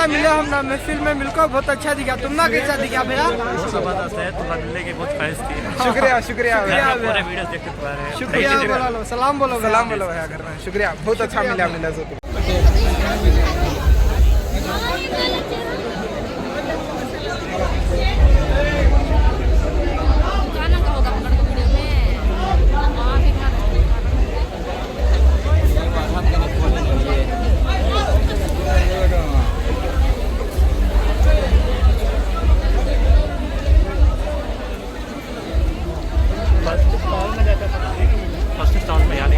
भैया मिले हम ना महफिल में मिलकर बहुत अच्छा दिखा। तुम ना कैसा दिखा भैया? जबरदस्त है, तुम्हारे मिलने की बहुत ख्वाहिश थी। शुक्रिया शुक्रिया पूरे वीडियो देखते तुम्हारे। शुक्रिया बोला लो, सलाम बोलो भैया घर में। शुक्रिया, बहुत अच्छा मिला तो। फर्स्ट स्टॉल में यानी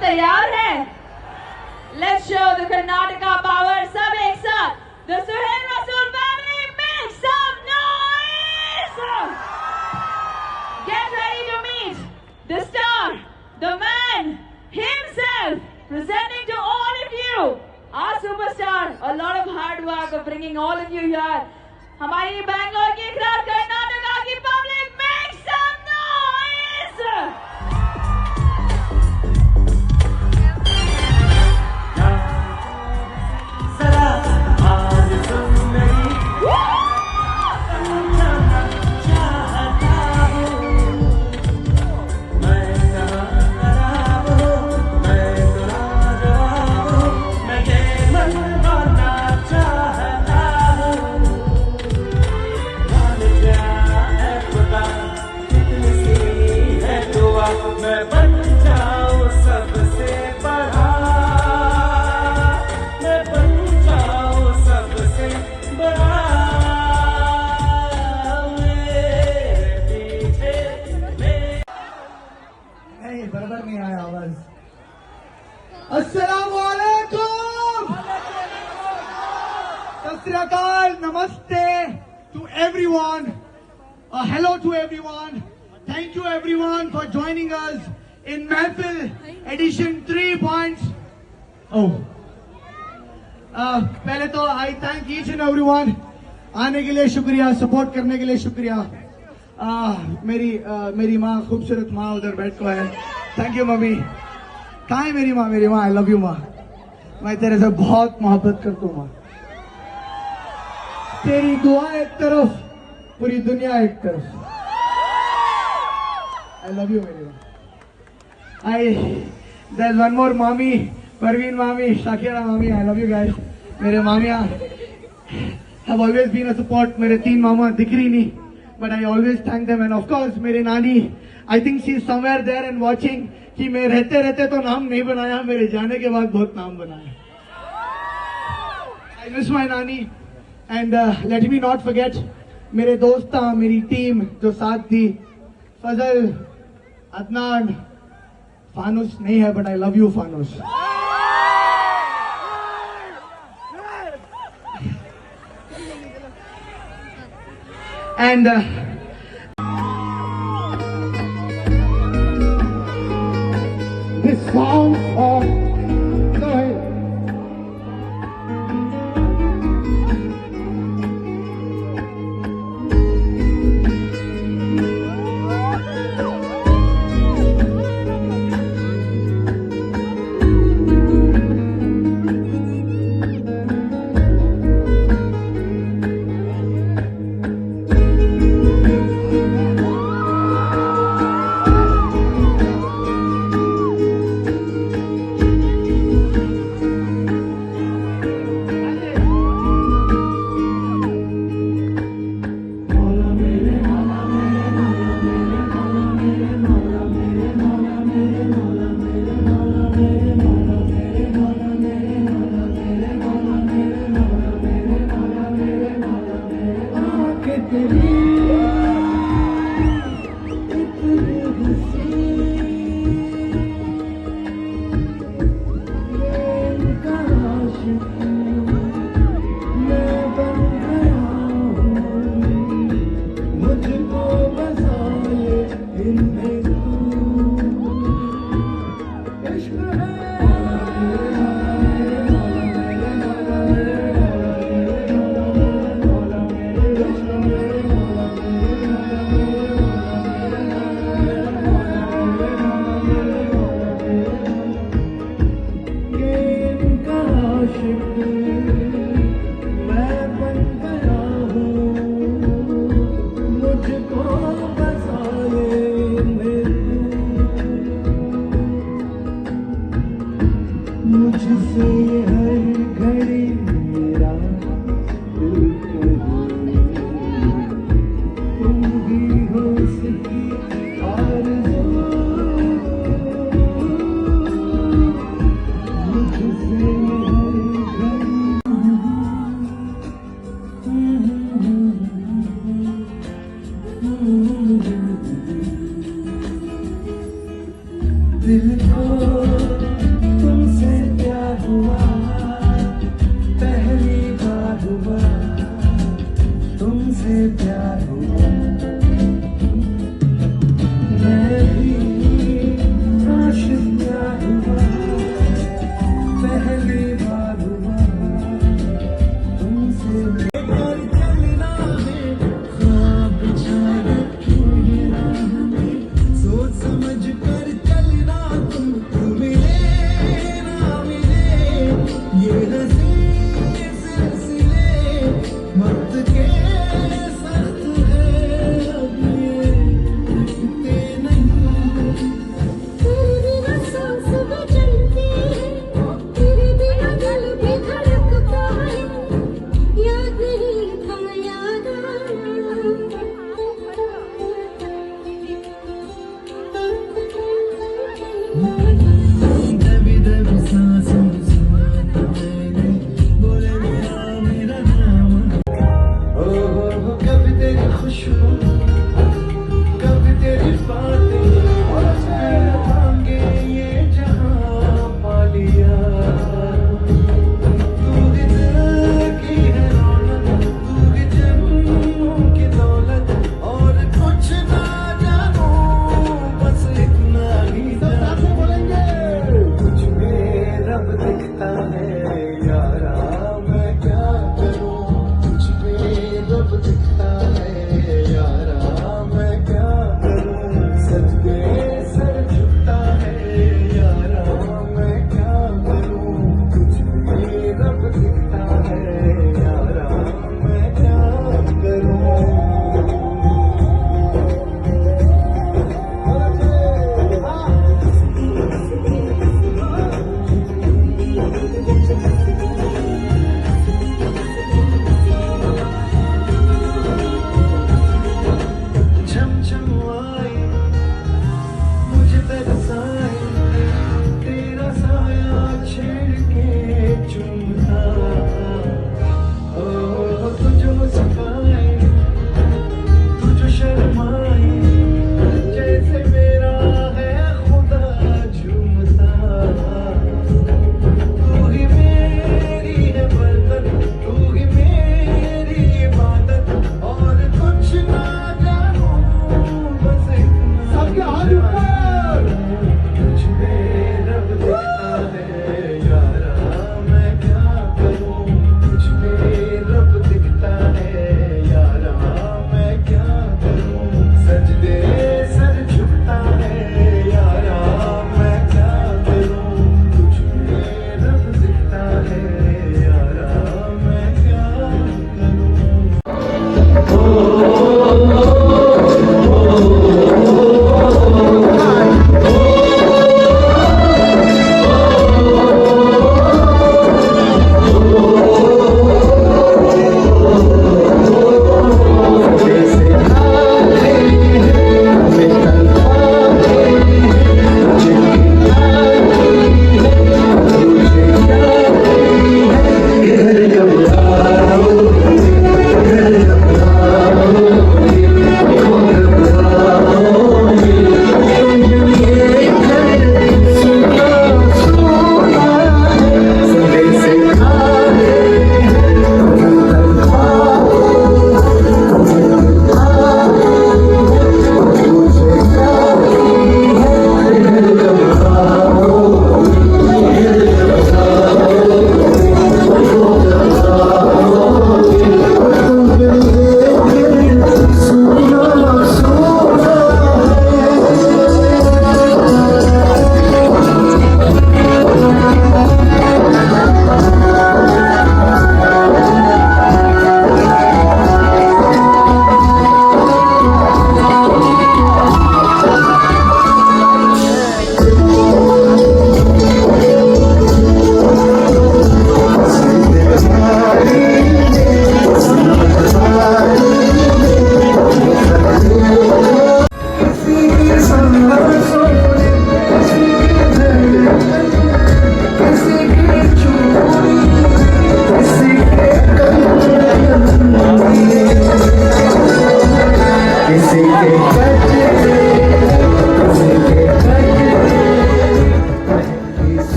तैयार है? Let's show the Karnataka power. सब एक साथ. The Suhail Rasool family, make some noise. Get ready to meet the star, the man himself, presenting to all of you our superstar. A lot of hard work of bringing all of you here. हमारी बैंगलोर की crowd, Karnataka की public, make some noise. बराबर नहीं आया आवाज। अस्सलाम वालेकुम, सत श्री अकाल, नमस्ते to everyone. Hello to everyone. Thank you everyone for joining us in Mahfil edition 3. पहले तो I thank each and everyone. आने के लिए शुक्रिया, सपोर्ट करने के लिए शुक्रिया। मेरी माँ, खूबसूरत माँ उधर बैठ को है। Thank you mummy. कहाँ है मेरी माँ? मेरी माँ, आई लव यू माँ। मैं तेरे से बहुत मोहब्बत करता हूँ माँ। तेरी दुआ एक तरफ, पूरी दुनिया एक तरफ। आई लव यू मेरी माँ। देयर इज वन मोर मामी, परवीन मामी, शाकिरा मामी, आई लव यू गाइस। मेरे मामियाँ have always been a support. मेरे 3 मामा दिख रही नहीं, but I always thank them. And of course मेरे नानी, I think she is somewhere there and watching, कि मैं रहते रहते तो नाम नहीं बनाया, मेरे जाने के बाद बहुत नाम बनाया। I miss my नानी and let me not forget मेरे दोस्त, मेरी टीम जो साथ थी, फजल, अदनान, फानुस नहीं है, but I love you फानुस। And this song go ahead.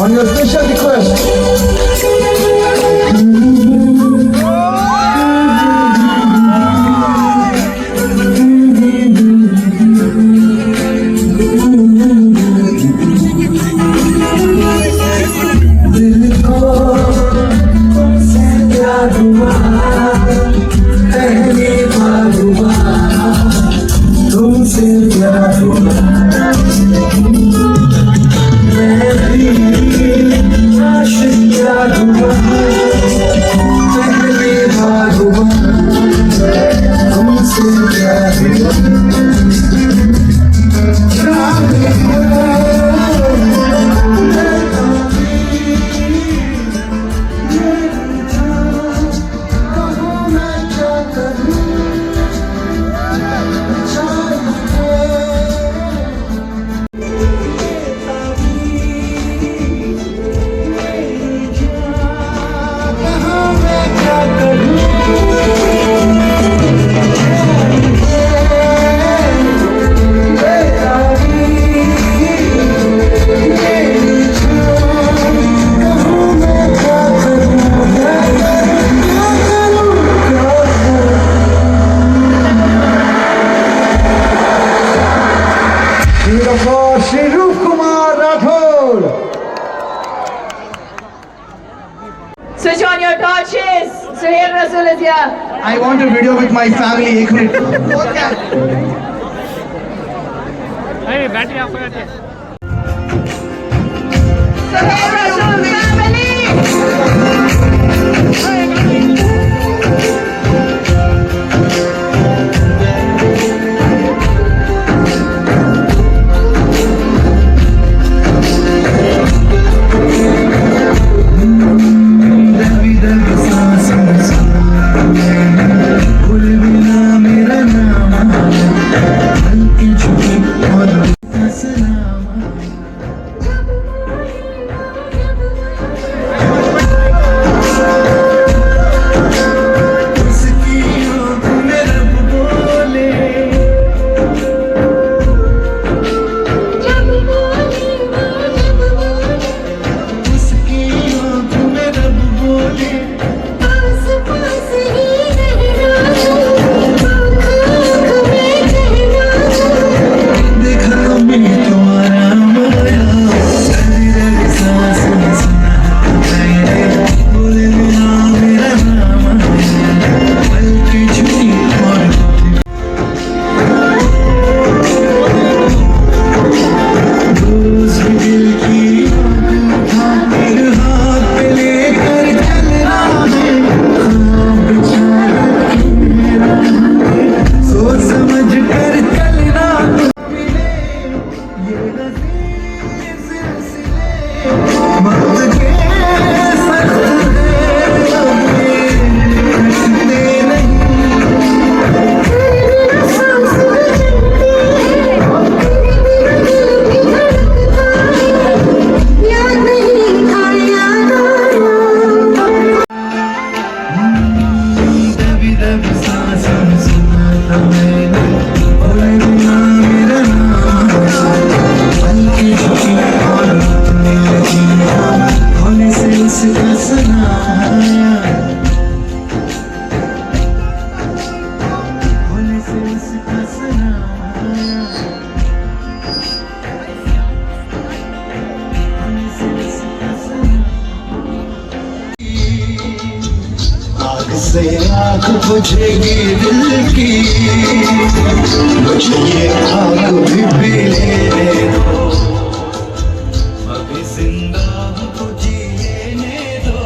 On your special request. तुमसे प्यार हुआ मैं भी आशिक प्यार हुआ पहली बार हुआ तुमसे प्यार श्री रूप Kumar Rathore. Switch on your torches. Suhail Rasool is here. I want a video with my family. एक मिनट. बैटरी आपको जाती है Suhail Rasool family. से आँख बुझेगी दिल की मुझे ये आँख भी पीने दो अभी जिंदा को जीने दो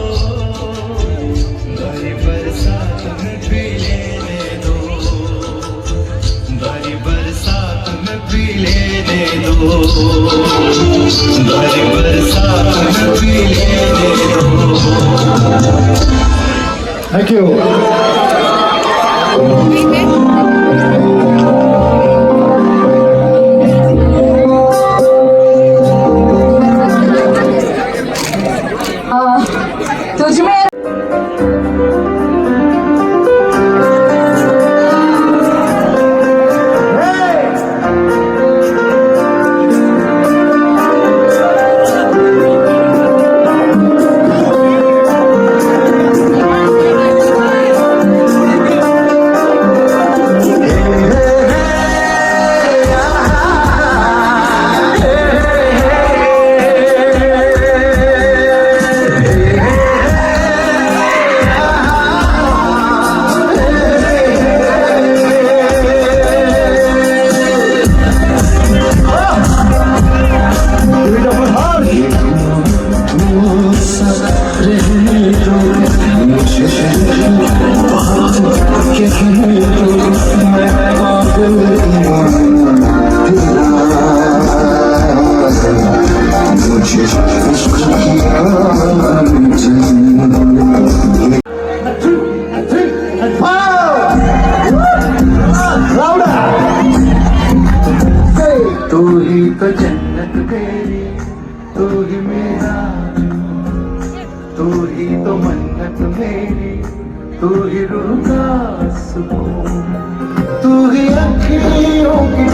भरी बरसात भी लेने दो। Thank you. तुझ में तू ही तो जन्नत मेरी, तू ही मेरा, तू ही तो मन्नत मेरी, तू ही रूह का सुकून, तू ही अखियों की